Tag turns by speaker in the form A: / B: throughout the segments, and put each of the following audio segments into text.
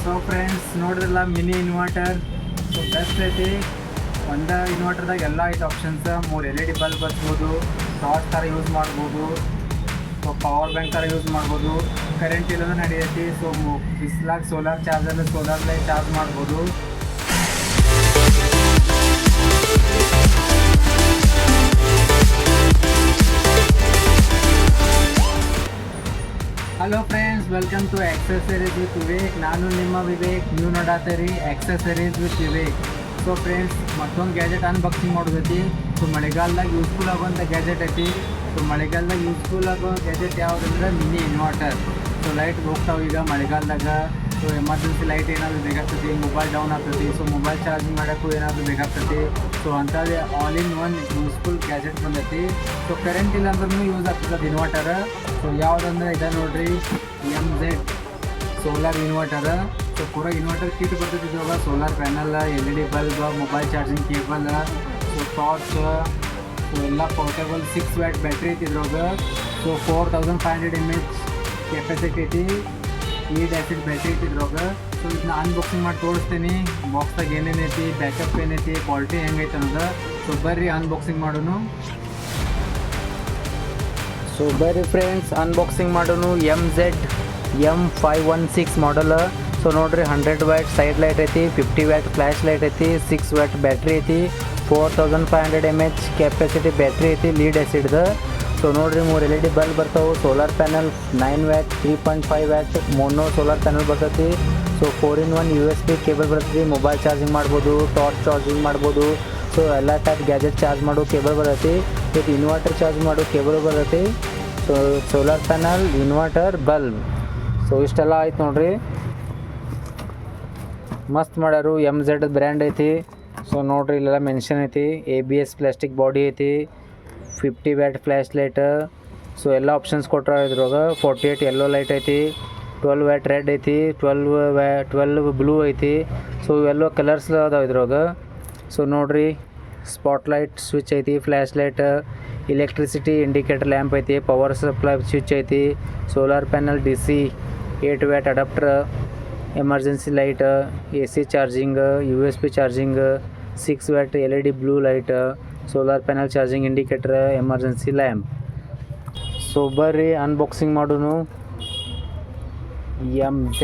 A: So friends ನೋಡಿದ್ರಲ್ಲ mini inverter. So best ಐತಿ. ಒಂದು ಇನ್ವರ್ಟರ್ದಾಗ ಎಲ್ಲ ಐತೆ ಆಪ್ಷನ್ಸ್. 3 LED ಬಲ್ಬ್ ಹಚ್ಬೋದು, ಟಾರ್ಚ್ ಥರ ಯೂಸ್ ಮಾಡ್ಬೋದು, ಸೊ ಪವರ್ ಬ್ಯಾಂಕ್ ಥರ ಯೂಸ್ ಮಾಡ್ಬೋದು. ಕರೆಂಟ್ ಇಲ್ಲದ ನಡೆಯೈತಿ. ಸೊ ಬಿಸ್ಲಾಗ ಸೋಲಾರ್ ಚಾರ್ಜಲ್ಲಿ ಸೋಲಾರ್ಲೇ ಚಾರ್ಜ್ ಮಾಡ್ಬೋದು. Hello friends, welcome to accessories with Vivek. ನಾನು ನಿಮ್ಮ ವಿವೇಕ್. ನೀವು ನೋಡಾತೀರಿ accessories with Vivek. So friends, ಮತ್ತೊಂದು ಗ್ಯಾಜೆಟ್ ಅನ್ಬಾಕ್ಸಿಂಗ್ ಮಾಡೋದೈತಿ. ಸೊ ಮಳೆಗಾಲದಾಗ ಯೂಸ್ಫುಲ್ ಆಗುವಂಥ ಗ್ಯಾಜೆಟ್ ಐತಿ. ಸೊ ಮಳೆಗಾಲದಾಗ ಯೂಸ್ಫುಲ್ ಆಗೋ ಗ್ಯಾಜೆಟ್ ಯಾವುದಂದ್ರೆ ಮಿನಿ ಇನ್ವರ್ಟರ್. ಸೊ ಲೈಟ್ ಹೋಗ್ತಾವೆ ಈಗ ಮಳೆಗಾಲದಾಗ. ಸೊ ಎಮರ್ಜೆನ್ಸಿ ಲೈಟ್ ಏನಾದರೂ ಬೇಕಾಗ್ತದೆ, ಮೊಬೈಲ್ ಡೌನ್ ಆಗ್ತದೆ. ಸೊ ಮೊಬೈಲ್ ಚಾರ್ಜಿಂಗ್ ಮಾಡೋಕ್ಕೂ ಏನಾದರೂ ಬೇಕಾಗ್ತದೆ. ಸೊ ಅಂಥದ್ದು all in one useful gadget ಬಂದೈತಿ. ಸೊ ಕರೆಂಟ್ ಇಲ್ಲ ಅಂದ್ರೂ ಯೂಸ್ ಆಗ್ತದೆ ಇನ್ವರ್ಟರ್. ಸೊ ಯಾವುದಂದ್ರೆ ಇದೆ ನೋಡಿರಿ, MZ ಸೋಲಾರ್ ಇನ್ವರ್ಟರ್. ಸೊ ಪೂರ ಇನ್ವರ್ಟರ್ ಕಿಟ್ ಬರ್ತೈತಿ ಇದ್ರಾಗ. Solar panel, LED bulb, mobile charging cable, so torch, so ಎಲ್ಲ ಪೋರ್ಟೇಬಲ್ 6 ವ್ಯಾಟ್ ಬ್ಯಾಟ್ರಿ ಐತಿ ಇದ್ರಾಗ. ಸೊ 4500 mAh ಕೆಪಾಸಿಟಿ ಐತಿ. ಲೀಡ್ ಆ್ಯಸಿಡ್ ಬ್ಯಾಟ್ರಿ ಐತಿ ಇದ್ರಾಗ. ಸೊ ಇದನ್ನ ಅನ್ಬಾಕ್ಸಿಂಗ್ ಮಾಡಿ ತೋರಿಸ್ತೀನಿ. ಬಾಕ್ಸ್ದಾಗ ಏನೇನೈತಿ, ಬ್ಯಾಕಪ್ ಏನೈತಿ, ಕ್ವಾಲಿಟಿ ಹೆಂಗೈತೆ ಅನ್ನೋದು. ಸೊ ಬರ್ರಿ ಅನ್ಬಾಕ್ಸಿಂಗ್ ಮಾಡೋನು. ಸೊ ಬರ್ರಿ ಫ್ರೆಂಡ್ಸ್ ಅನ್ಬಾಕ್ಸಿಂಗ್ ಮಾಡೋನು. MZ M516 ಮಾಡಲ್. ಸೊ ನೋಡಿರಿ, 100 ವ್ಯಾಟ್ ಸೈಡ್ ಲೈಟ್ ಐತಿ, 50 ವ್ಯಾಟ್ ಫ್ಲ್ಯಾಶ್ ಲೈಟ್ ಐತಿ, 6 ವ್ಯಾಟ್ ಬ್ಯಾಟ್ರಿ ಐತಿ, 4500 mAh ಕೆಪಾಸಿಟಿ ಬ್ಯಾಟ್ರಿ ಐತಿ ಲೀಡ್ ಆ್ಯಸಿಡ್ದು. ಸೊ ನೋಡಿರಿ, 3 LED ಬಲ್ಬ್ ಬರ್ತಾವೆ. Solar panel 9 watt, 3.5 watt mono solar panel ಬರ್ತೈತಿ. ಸೊ 4-in-1 USB ಕೇಬಲ್ ಬರ್ತೈತಿ. ಮೊಬೈಲ್ ಚಾರ್ಜಿಂಗ್ ಮಾಡ್ಬೋದು, ಟಾರ್ಚ್ ಚಾರ್ಜಿಂಗ್ ಮಾಡ್ಬೋದು. ಸೊ ಎಲ್ಲ ಟೈಪ್ ಗ್ಯಾಜೆಟ್ ಚಾರ್ಜ್ ಮಾಡೋ ಕೇಬಲ್ ಬರ್ತೈತಿ. ವಿತ್ ಇನ್ವರ್ಟರ್ ಚಾರ್ಜ್ ಮಾಡೋ ಕೇಬಲ್ ಬರ್ತೈತಿ. So solar panel, inverter, bulb. So ಇಷ್ಟೆಲ್ಲ ಆಯ್ತು ನೋಡಿರಿ. ಮಸ್ತ್ ಮಾಡ್ಯಾರು. MZ ಬ್ರ್ಯಾಂಡ್ ಐತಿ. ಸೊ ನೋಡಿರಿ, ಇಲ್ಲೆಲ್ಲ ಮೆನ್ಷನ್ ಐತಿ. ABS ಪ್ಲಾಸ್ಟಿಕ್ ಬಾಡಿ ಐತಿ, 50 ವ್ಯಾಟ್ ಫ್ಲ್ಯಾಶ್ ಲೈಟ್. ಸೊ ಎಲ್ಲ ಆಪ್ಷನ್ಸ್ ಕೊಟ್ರ ಇದ್ರಾಗ. 48 ಯೆಲ್ಲೋ ಲೈಟ್ ಐತಿ, 12 ವ್ಯಾಟ್ ರೆಡ್ ಐತಿ, 12 ಬ್ಲೂ ಐತಿ. ಸೊ ಇವೆಲ್ಲ ಕಲರ್ಸ್ ಅದಾವೆ ಇದ್ರಾಗ. ಸೊ ನೋಡಿರಿ, ಸ್ಪಾಟ್ಲೈಟ್ ಸ್ವಿಚ್ ಐತಿ, flash light, electricity indicator lamp ಐತಿ, ಪವರ್ ಸಪ್ಲೈ ಸ್ವಿಚ್ ಐತಿ, solar panel, DC 8 watt adapter, emergency light, AC charging, USB charging, 6 watt LED blue light, solar panel charging indicator, emergency lamp. So ಬರ್ರಿ unboxing ಮಾಡೋನು. MZ.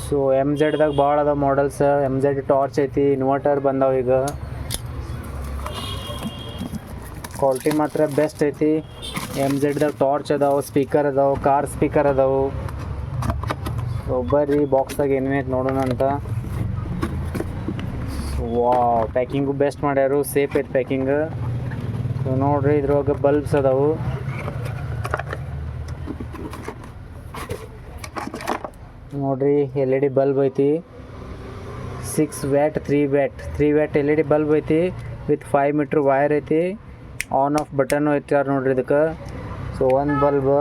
A: So MZದಾಗ ಭಾಳ ಅದ models. MZ torch ಐತಿ, inverter ಬಂದಾವ ಈಗ. Quality ಮಾತ್ರ best ಐತಿ. MZದಾಗ torch ಅದಾವೆ, ಸ್ಪೀಕರ್ ಅದಾವೆ, ಕಾರ್ ಸ್ಪೀಕರ್ ಅದಾವೆ. ಸೊ ಬರ್ರಿ ಬಾಕ್ಸ್ದಾಗ ಏನೇನೈತೆ ನೋಡೋಣ ಅಂತ. ವಾವ್, ಪ್ಯಾಕಿಂಗು ಬೆಸ್ಟ್ ಮಾಡ್ಯಾರು. ಸೇಫ್ ಐತೆ ಪ್ಯಾಕಿಂಗ್. ಸೊ ನೋಡಿರಿ, ಇದ್ರೊಳಗೆ ಬಲ್ಬ್ಸ್ ಅದಾವು. ನೋಡಿರಿ, LED ಬಲ್ಬ್ ಐತಿ, 6 ವ್ಯಾಟ್, 3 ವ್ಯಾಟ್ LED ಬಲ್ಬ್ ಐತಿ. ವಿತ್ 5 ಮೀಟ್ರ್ ವೈರ್ ಐತಿ. ಆನ್ ಆಫ್ ಬಟನ್ನು ಐತಿ ನೋಡ್ರಿ ಇದಕ್ಕೆ. ಸೊ ಒಂದು ಬಲ್ಬ್.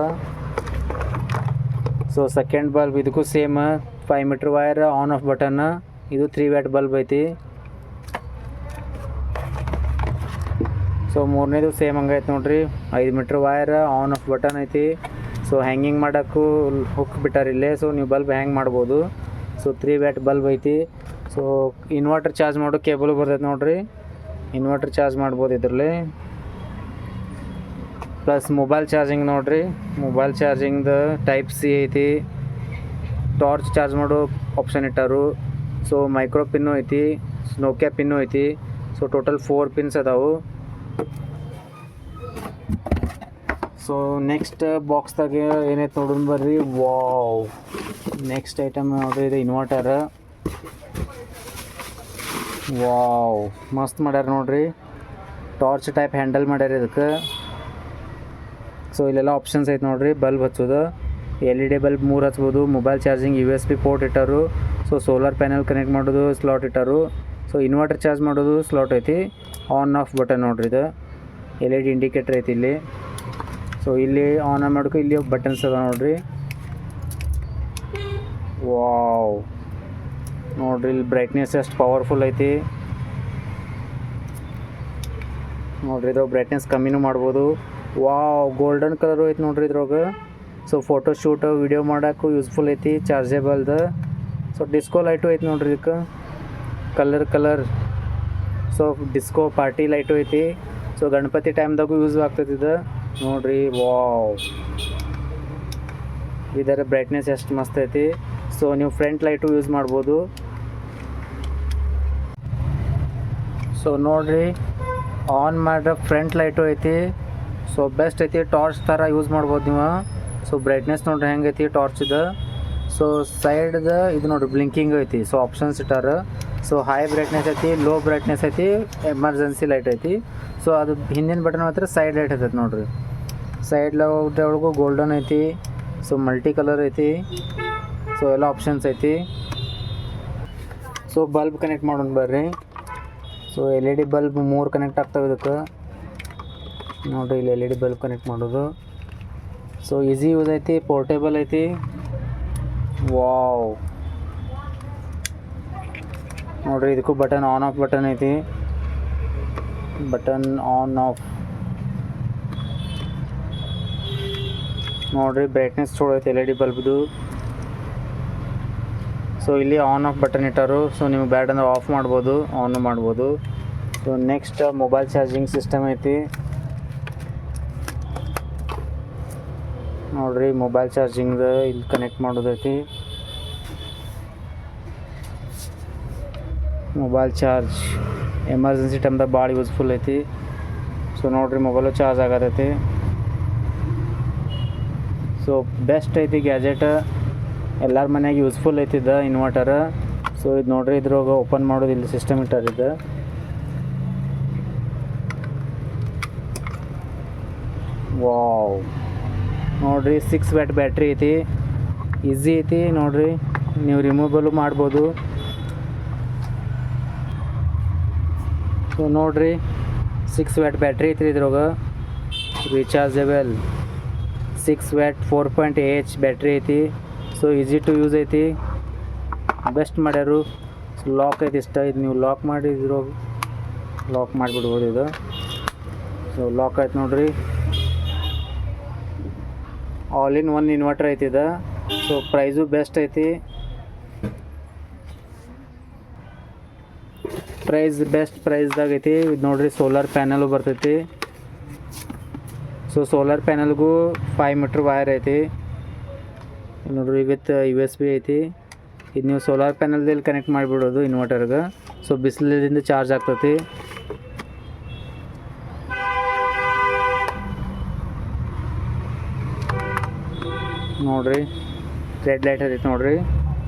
A: ಸೊ ಸೆಕೆಂಡ್ ಬಲ್ಬ್ ಇದಕ್ಕೂ same 5 metre wire, on off button. ಇದು 3 ವ್ಯಾಟ್ ಬಲ್ಬ್ ಐತಿ. ಸೊ ಮೂರನೇದು ಸೇಮ್ ಹಂಗೈತೆ ನೋಡ್ರಿ, 5 metre wire, on off button ಐತಿ. ಸೊ ಹ್ಯಾಂಗಿಂಗ್ ಮಾಡೋಕ್ಕೂ ಹುಕ್ ಬಿಟ್ಟಾರ ಇಲ್ಲೇ. ಸೊ ನೀವು ಬಲ್ಬ್ ಹ್ಯಾಂಗ್ ಮಾಡ್ಬೋದು. ಸೊ 3 ವ್ಯಾಟ್ ಬಲ್ಬ್ ಐತಿ. ಸೊ ಇನ್ವರ್ಟರ್ ಚಾರ್ಜ್ ಮಾಡೋ ಕೇಬಲ್ ಬರ್ತೈತೆ ನೋಡ್ರಿ. ಇನ್ವರ್ಟರ್ ಚಾರ್ಜ್ ಮಾಡ್ಬೋದು ಇದರಲ್ಲಿ. ಪ್ಲಸ್ ಮೊಬೈಲ್ ಚಾರ್ಜಿಂಗ್ ನೋಡಿರಿ, ಮೊಬೈಲ್ ಚಾರ್ಜಿಂಗ್ದು ಟೈಪ್ C ಐತಿ. ಟಾರ್ಚ್ ಚಾರ್ಜ್ ಮಾಡೋ ಆಪ್ಷನ್ ಇಟ್ಟಾರು. ಸೊ ಮೈಕ್ರೋ ಪಿನ್ನು ಐತಿ, ನೋಕಿಯಾ ಪಿನ್ನು ಐತಿ. ಸೊ ಟೋಟಲ್ 4 ಪಿನ್ಸ್ ಅದಾವು. ಸೊ ನೆಕ್ಸ್ಟ್ ಬಾಕ್ಸ್ದಾಗ ಏನೈತೆ ನೋಡೋಣ ಬರ್ರಿ. ವಾವ್, ನೆಕ್ಸ್ಟ್ ಐಟಮ್ ನೋಡ್ರಿ, ಇದು ಇನ್ವರ್ಟರ್. ವಾವ್, ಮಸ್ತ್ ಮಾಡ್ಯಾರ ನೋಡ್ರಿ. ಟಾರ್ಚ್ ಟೈಪ್ ಹ್ಯಾಂಡಲ್ ಮಾಡ್ಯಾರ ಇದಕ್ಕೆ. ಸೊ ಇಲ್ಲೆಲ್ಲ ಆಪ್ಷನ್ಸ್ ಐತೆ ನೋಡ್ರಿ. ಬಲ್ಬ್ ಹಚ್ಚೋದು, LED ಬಲ್ಬ್ 3 ಹಚ್ಬೋದು. ಮೊಬೈಲ್ ಚಾರ್ಜಿಂಗ್ USB ಪೋರ್ಟ್ ಇಟ್ಟಾರು. ಸೊ ಸೋಲಾರ್ ಪ್ಯಾನಲ್ ಕನೆಕ್ಟ್ ಮಾಡೋದು ಸ್ಲಾಟ್ ಇಟ್ಟಾರು. ಸೊ ಇನ್ವರ್ಟರ್ ಚಾರ್ಜ್ ಮಾಡೋದು ಸ್ಲಾಟ್ ಐತಿ. ಆನ್ ಆಫ್ ಬಟನ್ ನೋಡ್ರಿ ಇದು. LED ಇಂಡಿಕೇಟರ್ ಐತಿ ಇಲ್ಲಿ. ಸೊ ಇಲ್ಲಿ ಆನ್ ಮಾಡೋಕೆ ಇಲ್ಲಿ ಬಟನ್ಸ್ ಅದ ನೋಡ್ರಿ. ವಾವ್, ನೋಡ್ರಿ ಇಲ್ಲಿ ಬ್ರೈಟ್ನೆಸ್ ಎಷ್ಟು ಪವರ್ಫುಲ್ ಐತಿ ನೋಡ್ರಿ. ಇದು ಬ್ರೈಟ್ನೆಸ್ ಕಮ್ಮಿನೂ ಮಾಡ್ಬೋದು. ವಾವ್, ಗೋಲ್ಡನ್ ಕಲರು ಐತಿ ನೋಡ್ರಿ ಇದ್ರಾಗ. ಸೊ ಫೋಟೋ ಶೂಟ್ ವಿಡಿಯೋ ಮಾಡೋಕ್ಕೂ ಯೂಸ್ಫುಲ್ ಐತಿ. ಚಾರ್ಜೇಬಲ್ದು. ಸೊ ಡಿಸ್ಕೋ ಲೈಟು ಐತಿ ನೋಡ್ರಿ ಇದಕ್ಕೆ colour so disco party light ಐತಿ. ಸೊ ಗಣಪತಿ ಟೈಮ್ದಾಗೂ ಯೂಸ್ ಆಗ್ತೈತಿ ಇದು ನೋಡ್ರಿ. ವಾವ್, ಇದರ ಬ್ರೈಟ್ನೆಸ್ ಎಷ್ಟು ಮಸ್ತ್ ಐತಿ. ಸೊ ನೀವು ಫ್ರಂಟ್ ಲೈಟು ಯೂಸ್ ಮಾಡ್ಬೋದು. ಸೊ ನೋಡ್ರಿ ಆನ್ ಮಾಡಿದ್ರೆ ಫ್ರಂಟ್ ಲೈಟು ಐತಿ. ಸೊ ಬೆಸ್ಟ್ ಐತಿ, ಟಾರ್ಚ್ ಥರ ಯೂಸ್ ಮಾಡ್ಬೋದು ನೀವು. ಸೊ ಬ್ರೈಟ್ನೆಸ್ ನೋಡ್ರಿ ಹೆಂಗೆ ಐತಿ ಟಾರ್ಚ್ ಇದು. ಸೊ ಸೈಡ್ದ ಇದು ನೋಡ್ರಿ ಬ್ಲಿಂಕಿಂಗ್ ಐತಿ. ಸೊ ಆಪ್ಷನ್ಸ್ ಇಟ್ಟಾರ. ಸೊ ಹೈ ಬ್ರೈಟ್ನೆಸ್ ಐತಿ, ಲೋ ಬ್ರೈಟ್ನೆಸ್ ಐತಿ, ಎಮರ್ಜೆನ್ಸಿ ಲೈಟ್ ಐತಿ. ಸೊ ಅದು ಹಿಂದಿನ ಬಟನ್ ಮಾತ್ರ ಸೈಡ್ ಲೈಟ್ ಐತೈತಿ ನೋಡ್ರಿ. ಸೈಡ್ ಲೈಟ್ ಒಳಗೂ ಗೋಲ್ಡನ್ ಐತಿ. ಸೊ ಮಲ್ಟಿ ಕಲರ್ ಐತಿ. ಸೊ ಎಲ್ಲ ಆಪ್ಷನ್ಸ್ ಐತಿ. ಸೊ ಬಲ್ಬ್ ಕನೆಕ್ಟ್ ಮಾಡೋಣ ಬರ್ರಿ. ಸೊ LED ಬಲ್ಬ್ 3 ಕನೆಕ್ಟ್ ಆಗ್ತಾವೆ ಇದಕ್ಕೆ ನೋಡಿರಿ. ಇಲ್ಲಿ LED ಬಲ್ಬ್ ಕನೆಕ್ಟ್ ಮಾಡೋದು. ಸೊ ಈಸಿ ಯೂಸ್ ಐತಿ, ಪೋರ್ಟೇಬಲ್ ಐತಿ. ವಾವ್, ನೋಡಿರಿ ಇದಕ್ಕೂ ಬಟನ್ ಆನ್ ಆಫ್ ಬಟನ್ ಐತಿ. ಬಟನ್ ಆನ್ ಆಫ್ ನೋಡಿರಿ. ಬ್ರೈಟ್ನೆಸ್ ಚಲೋ ಐತಿ LED ಬಲ್ಬ್ದು. ಸೊ ಇಲ್ಲಿ ಆನ್ ಆಫ್ ಬಟನ್ ಇಟ್ಟಾರು. ಸೊ ನಿಮ್ಗೆ ಬ್ಯಾಡ್ ಅಂದ್ರೆ ಆಫ್ ಮಾಡ್ಬೋದು, ಆನ್ ಮಾಡ್ಬೋದು. So next mobile charging system ಐತಿ ನೋಡ್ರಿ. ಮೊಬೈಲ್ ಚಾರ್ಜಿಂಗ್ ಇಲ್ಲಿ ಕನೆಕ್ಟ್ ಮಾಡೋದೈತಿ. ಮೊಬೈಲ್ ಚಾರ್ಜ್ ಎಮರ್ಜೆನ್ಸಿ ಟೈಮ್ದಾಗ ಭಾಳ ಯೂಸ್ಫುಲ್ ಐತಿ. ಸೊ ನೋಡ್ರಿ ಮೊಬೈಲು ಚಾರ್ಜ್ ಆಗತೈತಿ. ಸೊ ಬೆಸ್ಟ್ ಐತಿ ಗ್ಯಾಜೆಟ್, ಎಲ್ಲರ ಮನ್ಯಾಗ ಯೂಸ್ಫುಲ್ ಐತಿದ ಇನ್ವರ್ಟರ್. ಸೊ ಇದು ನೋಡ್ರಿ ಇದ್ರಾಗ ಓಪನ್ ಮಾಡೋದು ಇಲ್ಲಿ ಸಿಸ್ಟಮ್ ಇಟ್ಟಾರಿದ್ದು. ವಾವ್, ನೋಡ್ರಿ 6 ವ್ಯಾಟ್ ಬ್ಯಾಟ್ರಿ ಐತಿ. ಈಸಿ ಐತಿ ನೋಡ್ರಿ, ನೀವು ರಿಮೂವಬಲು ಮಾಡ್ಬೋದು. ಸೊ ನೋಡ್ರಿ 6 ವ್ಯಾಟ್ ಬ್ಯಾಟ್ರಿ ಐತ್ರಿ ಇದ್ರಾಗ. ರೀಚಾರ್ಜಬಲ್ 6 ವ್ಯಾಟ್ 4.8 ಬ್ಯಾಟ್ರಿ ಐತಿ. ಸೊ ಈಸಿ ಟು ಯೂಸ್ ಐತಿ, ಬೆಸ್ಟ್ ಮಾಡ್ಯಾರು. ಲಾಕ್ ಐತಿ ಇಷ್ಟ. ಇದು ನೀವು ಲಾಕ್ ಮಾಡಿ ಇದ್ರಾಗ ಲಾಕ್ ಮಾಡಿಬಿಡ್ಬೋದು ಇದು. ಸೊ ಲಾಕ್ ಆಯ್ತು ನೋಡ್ರಿ. ಆಲ್ ಇನ್ ಒನ್ ಇನ್ವರ್ಟರ್ ಐತಿ ಇದು. ಸೊ ಪ್ರೈಸು ಬೆಸ್ಟ್ ಐತಿ. ಪ್ರೈಸ್ ಬೆಸ್ಟ್ ಪ್ರೈಸ್ದಾಗ ಐತಿ ಇದು ನೋಡ್ರಿ. ಸೋಲಾರ್ ಪ್ಯಾನಲು ಬರ್ತೈತಿ. ಸೊ ಸೋಲಾರ್ ಪ್ಯಾನಲ್ಗೂ 5 ಮೀಟ್ರ್ ವೈರ್ ಐತಿ ನೋಡ್ರಿ. ವಿತ್ USB ಐತಿ. ಇದು ನೀವು ಸೋಲಾರ್ ಪ್ಯಾನಲ್ದಲ್ಲಿ ಕನೆಕ್ಟ್ ಮಾಡಿಬಿಡೋದು ಇನ್ವರ್ಟರ್ಗೆ. ಸೊ ಬಿಸಿಲಿಂದ ಚಾರ್ಜ್ ಆಗ್ತೈತಿ. ನೋಡ್ರಿ ರೆಡ್ ಲೈಟ್ ಐತಿ ನೋಡ್ರಿ.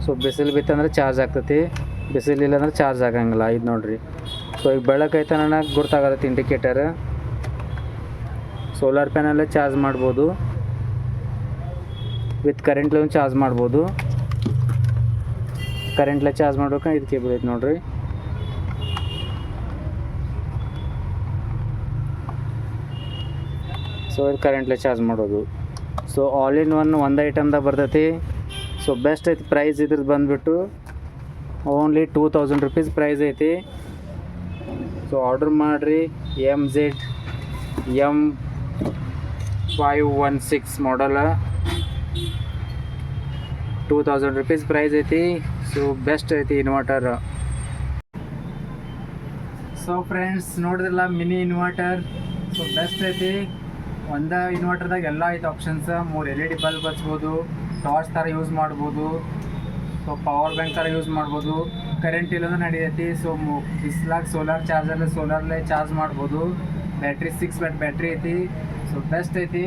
A: ಸೊ ಬಿಸಿಲು ಬಿತ್ತಂದ್ರೆ ಚಾರ್ಜ್ ಆಗ್ತೈತಿ, ಬಿಸಿಲಿಲ್ಲ ಅಂದ್ರೆ ಚಾರ್ಜ್ ಆಗಂಗಿಲ್ಲ. ಇದು ನೋಡ್ರಿ. ಸೊ ಈಗ ಬೆಳಕೈತೆ ನನಗೆ ಗೊತ್ತಾಗತ್ತೆ ಇಂಡಿಕೇಟರ್. ಸೋಲಾರ್ ಪ್ಯಾನಲ್ಲೇ ಚಾರ್ಜ್ ಮಾಡ್ಬೋದು, ವಿತ್ ಕರೆಂಟ್ಲೂ ಚಾರ್ಜ್ ಮಾಡ್ಬೋದು. ಕರೆಂಟ್ಲೇ ಚಾರ್ಜ್ ಮಾಡ್ಬೇಕು. ಇದು ಕೇಬಲ್ ಐತೆ ನೋಡ್ರಿ. ಸೊ ಇದು ಕರೆಂಟ್ಲೇ ಚಾರ್ಜ್ ಮಾಡೋದು. ಸೊ ಆಲ್ ಇನ್ ಒನ್ ಒಂದು ಐಟಮ್ದಾಗ ಬರ್ತೈತಿ. ಸೊ ಬೆಸ್ಟ್ ಐತಿ. ಪ್ರೈಸ್ ಇದ್ರದ್ದು ಬಂದುಬಿಟ್ಟು ಓನ್ಲಿ 2000 ರೂಪೀಸ್ ಪ್ರೈಸ್ ಐತಿ. ಸೊ ಆರ್ಡ್ರ್ ಮಾಡಿರಿ. MZ M516 ಮಾಡಲ 2000 ರೂಪೀಸ್ ಪ್ರೈಸ್ ಐತಿ. ಸೊ ಬೆಸ್ಟ್ ಐತಿ ಇನ್ವರ್ಟರ್. ಸೊ ಫ್ರೆಂಡ್ಸ್ ನೋಡಿದ್ರಲ್ಲ ಮಿನಿ ಇನ್ವರ್ಟರ್. ಸೊ ಬೆಸ್ಟ್ ಐತಿ. ಒಂದು ಇನ್ವರ್ಟರ್ದಾಗ ಎಲ್ಲ ಐತೆ ಆಪ್ಷನ್ಸ್. 3 LED ಬಲ್ಬ್ ಹಚ್ಬೋದು, ಟಾರ್ಚ್ ಥರ ಯೂಸ್ ಮಾಡ್ಬೋದು. ಸೊ ಪವರ್ ಬ್ಯಾಂಕ್ ಥರ ಯೂಸ್ ಮಾಡ್ಬೋದು. ಕರೆಂಟ್ ಇಲ್ಲದ ನಡೆಯೈತಿ. ಸೊ ಬಿಸ್ಲಾಗ ಸೋಲಾರ್ ಚಾರ್ಜರ್ಲೆ ಸೋಲಾರ್ಲೆ ಚಾರ್ಜ್ ಮಾಡ್ಬೋದು. ಬ್ಯಾಟ್ರಿ 6 ವ್ಯಾಟ್ ಬ್ಯಾಟ್ರಿ ಐತಿ. ಸೊ ಬೆಸ್ಟ್ ಐತಿ.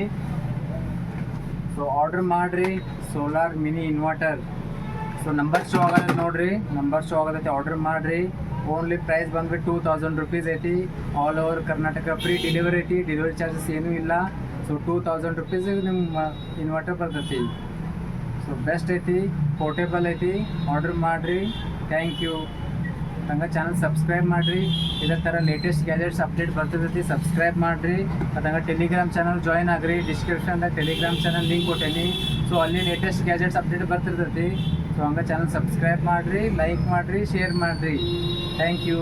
A: ಸೊ ಆರ್ಡ್ರ್ ಮಾಡಿರಿ solar mini inverter. So number show ಆಗತ್ತೆ ನೋಡ್ರಿ, ನಂಬರ್ ಶೋ ಆಗತ್ತೆ. ಆರ್ಡ್ರ್ ಮಾಡಿರಿ. ಓನ್ಲಿ ಪ್ರೈಸ್ ಬಂದ್ಬಿಟ್ಟು 2000 ರೂಪೀಸ್ ಐತಿ. All over Karnataka free delivery ಐತಿ. ಡೆಲಿವರಿ ಚಾರ್ಜಸ್ ಏನೂ ಇಲ್ಲ. ಸೊ 2000 ರೂಪೀಸಿಗೆ ನಿಮ್ಮ ಇನ್ವರ್ಟರ್ ಬರ್ತೈತಿ. ಸೊ ಬೆಸ್ಟ್ ಐತಿ, ಪೋರ್ಟೇಬಲ್ ಐತಿ. ಆರ್ಡ್ರ್ ಮಾಡಿರಿ. Thank you. ಹಂಗೆ ಚಾನಲ್ ಸಬ್ಸ್ಕ್ರೈಬ್ ಮಾಡಿರಿ. ಇದೇ ಥರ ಲೇಟೆಸ್ಟ್ ಗ್ಯಾಜೆಟ್ಸ್ ಅಪ್ಡೇಟ್ ಬರ್ತೈತಿ. ಸಬ್ಸ್ಕ್ರೈಬ್ ಮಾಡಿರಿ. ಮತ್ತು ಹಂಗೆ ಟೆಲಿಗ್ರಾಮ್ ಚಾನಲ್ ಜಾಯ್ನ್ ಆಗಿರಿ. ಡಿಸ್ಕ್ರಿಪ್ಷನ್ದಾಗ ಟೆಲಿಗ್ರಾಮ್ ಚಾನಲ್ ಲಿಂಕ್ ಕೊಟ್ಟೇನಿ. ಸೊ ಅಲ್ಲಿ ಲೇಟೆಸ್ಟ್ ಗ್ಯಾಜೆಟ್ಸ್ ಅಪ್ಡೇಟ್ ಬರ್ತಿರ್ತೈತಿ. ಸೊ ಹಂಗೆ ಚಾನಲ್ ಸಬ್ಸ್ಕ್ರೈಬ್ ಮಾಡಿರಿ, ಲೈಕ್ ಮಾಡಿರಿ, ಶೇರ್ ಮಾಡಿರಿ. Thank you.